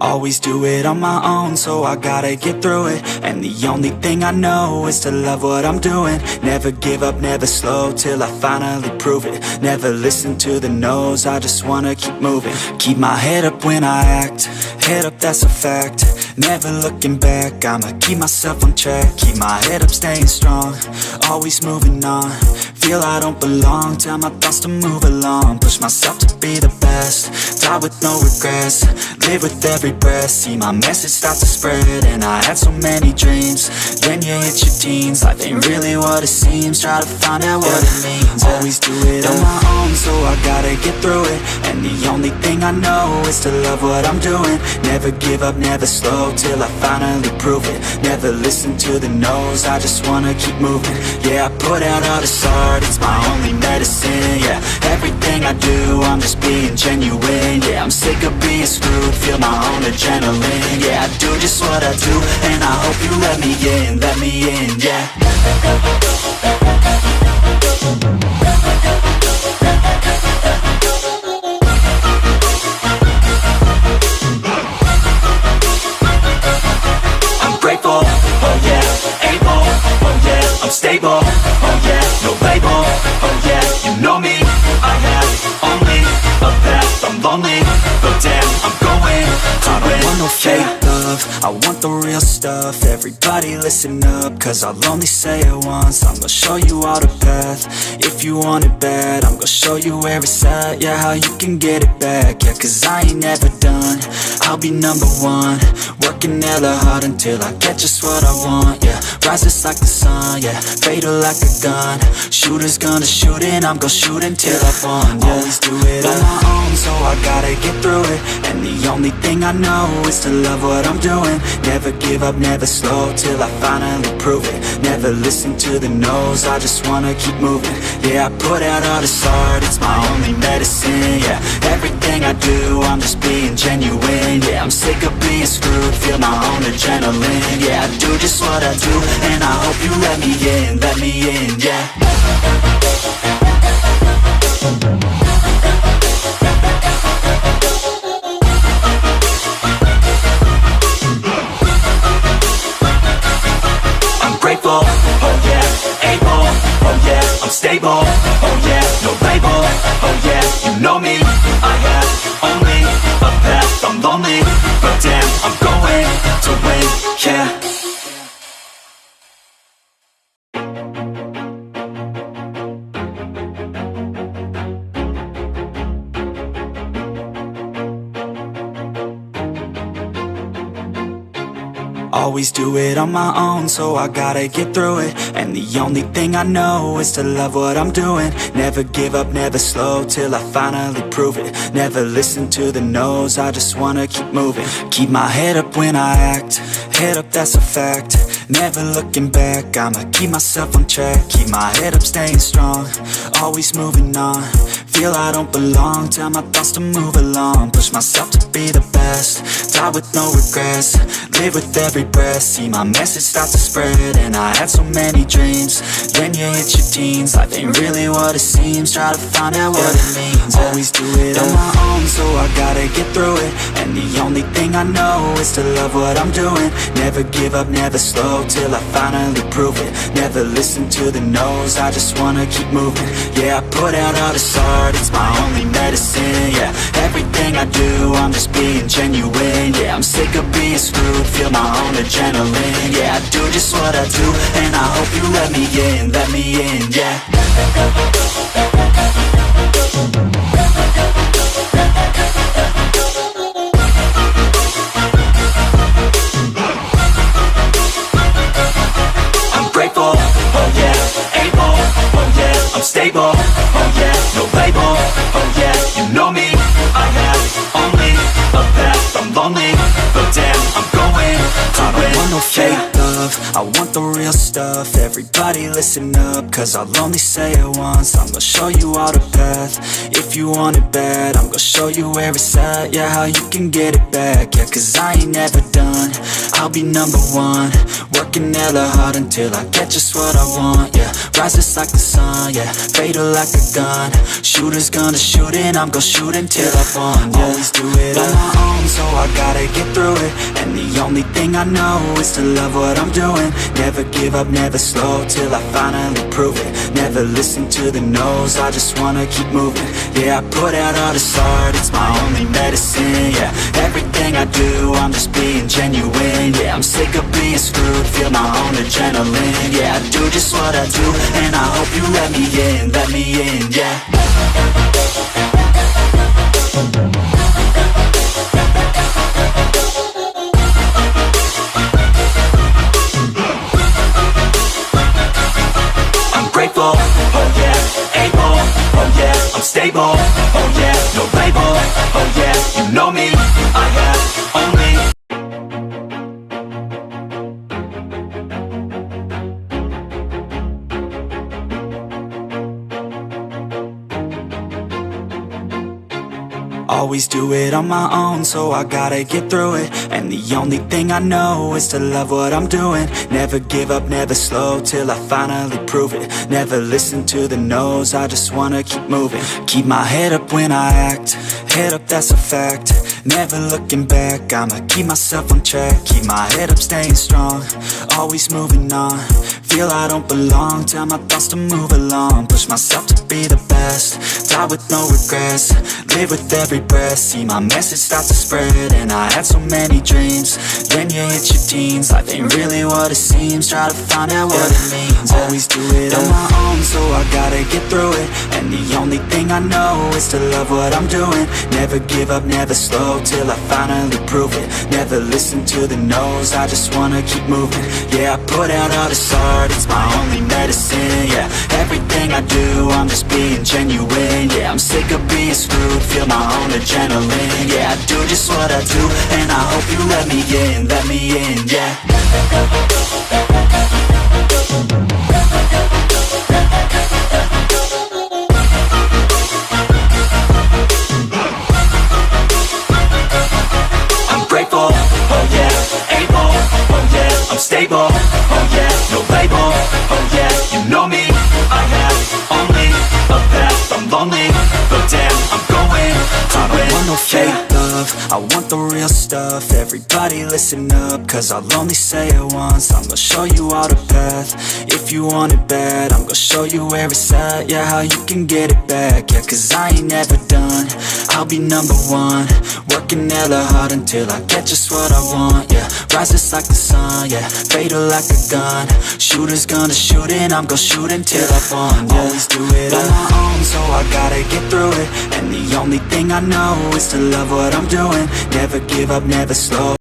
Always do it on my own, so I gotta get through it. And the only thing I know is to love what I'm doing. Never give up, never slow, till I finally prove it. Never listen to the no's, I just wanna keep moving. Keep my head up when I act, head up, that's a fact. Never looking back, I'ma keep myself on track. Keep my head up, staying strong, always moving on. Feel I don't belong, tell my thoughts to move along. Push myself to be the best, die with no regrets. Live with every breath, see my message start to spread. And I had so many dreams, then you hit your teens. Life ain't really what it seems, try to find out what it means. Always do it on my own, so I gotta get through it. And the only thing I know is to love what I'm doing. Never give up, never slow, till I finally prove it. Never listen to the no's, I just wanna keep moving. Yeah, I put out all this art, it's my only medicine. Yeah, everything I do, I'm just being genuine. Yeah, I'm sick of being screwed, feel my own adrenaline. Yeah, I do just what I do, and I hope you let me in, yeah. I'm grateful, oh yeah, able, oh yeah, I'm stable, oh yeah, no label, oh yeah, you know me, I have only a path, I'm lonely, but damn, I'm going to win. I don't want no fake love, I want the real stuff. Everybody listen up, cause I'll only say it once. I'm gonna show you all the path, if you want it bad. I'm gonna show you where it's at, yeah, how you can get it back. Yeah, cause I ain't never done, I'll be number one. Working hella hard until I get just what I want, yeah. Rises like the sun, yeah, fatal like a gun. Shooters gonna shoot and I'm gonna shoot until I won, yeah. Always do it on my own, so I gotta get through it. And the only thing I know is to love what I'm doing. Never give up, never slow, till I finally prove it. Never listen to the no's, I just wanna keep moving. Yeah, I put out all this art, it's my only medicine. Yeah, everything I do, I'm just being genuine. Yeah, I'm sick of being screwed, feel my own adrenaline. Yeah, I do just what I do, and I hope you let me in, yeah. I'm grateful, oh yeah, able, oh yeah, I'm stable, oh yeah, no label, oh yeah, you know me, I have only a path, I'm lonely, but damn, I'm going to win, yeah. Always do it on my own, so I gotta get through it. And the only thing I know is to love what I'm doing. Never give up, never slow, till I finally prove it. Never listen to the no's, I just wanna keep moving. Keep my head up when I act, head up, that's a fact. Never looking back, I'ma keep myself on track. Keep my head up, staying strong, always moving on. Feel I don't belong, tell my thoughts to move along. Push myself to be the best, die with no regrets. Live with every breath, see my message start to spread. And I had so many dreams, then you hit your teens. Life ain't really what it seems, try to find out what it means. Always do it on my own, so I gotta get through it. And the only thing I know is to love what I'm doing. Never give up, never slow, till I finally prove it. Never listen to the no's, I just wanna keep moving. Yeah, I put out all this art, it's my only medicine. Yeah, everything I do, I'm just being genuine. Yeah, I'm sick of being screwed, feel my own adrenaline. Yeah, I do just what I do, and I hope you let me in, yeah. I'm grateful, oh yeah, able, oh yeah, I'm stable, oh yeah, no label, oh yeah, you know me, I have only a path, I'm lonely, but damn, I'm going to win. I don't want no fake love, love, I want the real stuff. Everybody listen up, cause I'll only say it once. I'm gonna show you all the path. If you want it bad, I'm gonna show you where it's at. Yeah, how you can get it back. Yeah, cause I ain't never done. I'll be number one, working hella hard until I get just what I want. Yeah, rises like the sun, yeah, fatal like a gun. Shooter's gonna shoot and I'm gonna shoot until I won. Yeah, always do it on my own, so I gotta get through it. And the only thing I know is to love what I'm doing. Never give up, never slow, till I finally prove it. Never listen to the no's, I just wanna keep moving. Yeah, I put out all this art, it's my only medicine. Yeah, everything I do, I'm just being genuine. Yeah, I'm sick of being screwed, feel my own adrenaline. Yeah, I do just what I do, and I hope you let me in, yeah. I'm grateful, oh yeah, able, oh yeah, I'm stable, oh yeah, no label, oh yeah, you know me, I have only. Always do it on my own, so I gotta get through it. And the only thing I know is to love what I'm doing. Never give up, never slow, till I finally prove it. Never listen to the no's, I just wanna keep moving. Keep my head up when I act, head up, that's a fact. Never looking back, I'ma keep myself on track. Keep my head up, staying strong, always moving on. Feel I don't belong, tell my thoughts to move along. Push myself to be the best, die with no regrets. Live with every breath, see my message start to spread. And I had so many dreams, then you hit your teens. Life ain't really what it seems, try to find out what it means. Always do it on my own, so I gotta get through it. And the only thing I know is to love what I'm doing. Never give up, never slow, till I finally prove it. Never listen to the no's, I just wanna keep moving. Yeah, I put out all this art, it's my only medicine. Yeah, everything I do, I'm just being genuine. Yeah, I'm sick of being screwed, feel my own adrenaline. Yeah, I do just what I do, and I hope you let me in, yeah. I'm grateful, oh yeah, able, oh yeah, I'm stable, oh yeah, no label, oh yeah, you know me, I have only a path. I'm lonely, but damn, I'm going to win. I don't want no fake love, I want the real stuff. Everybody listen up, cause I'll only say it once. I'm gonna show you all the path. If you want it bad, I'm gonna show you where it's at. Yeah, how you can get it back. Yeah, cause I ain't never done, I'll be number one, working hella hard until I get just what I want. Yeah, rises like the sun, yeah, fatal like a gun. Shooter's gonna shoot and I'm gonna shoot until I won. Yeah, always do it on my own, so I gotta get through it. And the only thing I know is to love what I'm doing. Never give up, never slow.